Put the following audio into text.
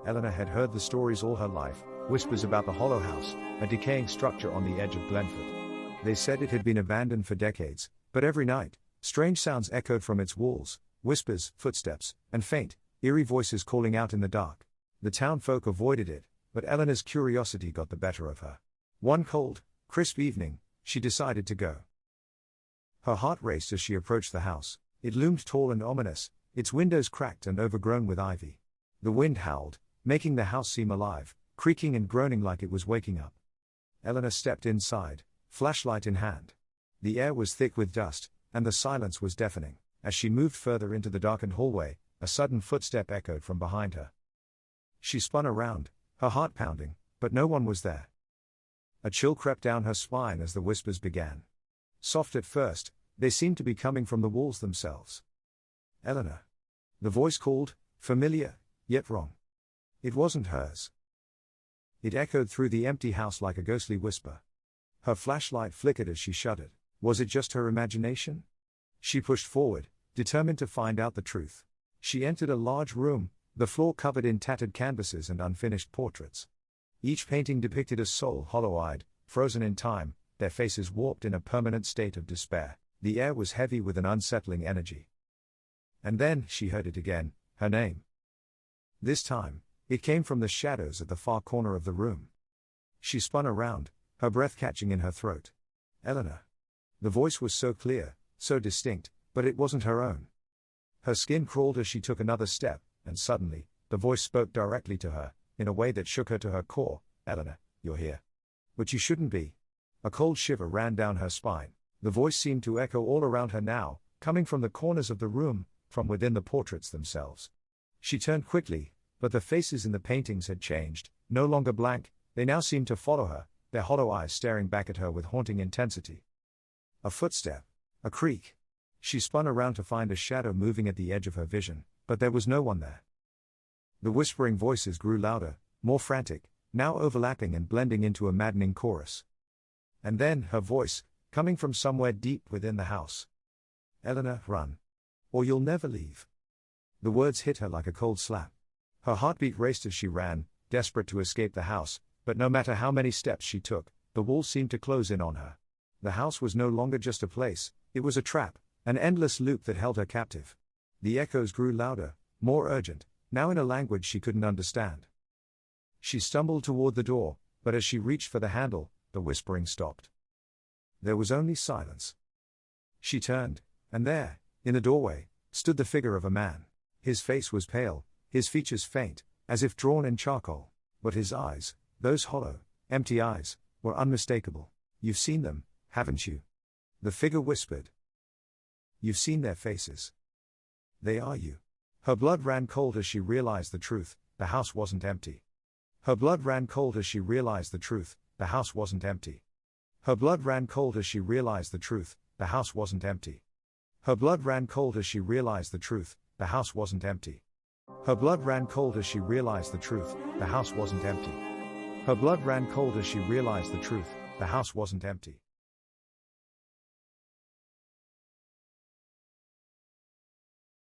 Eleanor had heard the stories all her life, whispers about the Hollow House, a decaying structure on the edge of Glenford. They said it had been abandoned for decades, but every night, strange sounds echoed from its walls, whispers, footsteps, and faint, eerie voices calling out in the dark. The town folk avoided it, but Eleanor's curiosity got the better of her. One cold, crisp evening, she decided to go. Her heart raced as she approached the house. It loomed tall and ominous, its windows cracked and overgrown with ivy. The wind howled, making the house seem alive, creaking and groaning like it was waking up. Eleanor stepped inside, flashlight in hand. The air was thick with dust, and the silence was deafening. As she moved further into the darkened hallway, a sudden footstep echoed from behind her. She spun around, her heart pounding, but no one was there. A chill crept down her spine as the whispers began. Soft at first, they seemed to be coming from the walls themselves. Eleanor. The voice called, familiar, yet wrong. It wasn't hers. It echoed through the empty house like a ghostly whisper. Her flashlight flickered as she shuddered. Was it just her imagination? She pushed forward, determined to find out the truth. She entered a large room, the floor covered in tattered canvases and unfinished portraits. Each painting depicted a soul hollow-eyed, frozen in time, their faces warped in a permanent state of despair. The air was heavy with an unsettling energy. And then, she heard it again, her name. This time, it came from the shadows at the far corner of the room. She spun around, her breath catching in her throat. Eleanor. The voice was so clear, so distinct, but it wasn't her own. Her skin crawled as she took another step, and suddenly, the voice spoke directly to her, in a way that shook her to her core. Eleanor, you're here. But you shouldn't be. A cold shiver ran down her spine. The voice seemed to echo all around her now, coming from the corners of the room, from within the portraits themselves. She turned quickly, but the faces in the paintings had changed, no longer blank, they now seemed to follow her, their hollow eyes staring back at her with haunting intensity. A footstep. A creak. She spun around to find a shadow moving at the edge of her vision, but there was no one there. The whispering voices grew louder, more frantic, now overlapping and blending into a maddening chorus. And then, her voice, coming from somewhere deep within the house. Eleanor, run. Or you'll never leave. The words hit her like a cold slap. Her heartbeat raced as she ran, desperate to escape the house, but no matter how many steps she took, the walls seemed to close in on her. The house was no longer just a place, it was a trap, an endless loop that held her captive. The echoes grew louder, more urgent, now in a language she couldn't understand. She stumbled toward the door, but as she reached for the handle, the whispering stopped. There was only silence. She turned, and there, in the doorway, stood the figure of a man. His face was pale, his features faint, as if drawn in charcoal, but his eyes, those hollow, empty eyes, were unmistakable. You've seen them, haven't you? The figure whispered. You've seen their faces. They are you. Her blood ran cold as she realized the truth, the house wasn't empty. Her blood ran cold as she realized the truth, the house wasn't empty. Her blood ran cold as she realized the truth, the house wasn't empty. Her blood ran cold as she realized the truth, the house wasn't empty. Her blood ran cold as she realized the truth, the house wasn't empty. Her blood ran cold as she realized the truth, the house wasn't empty.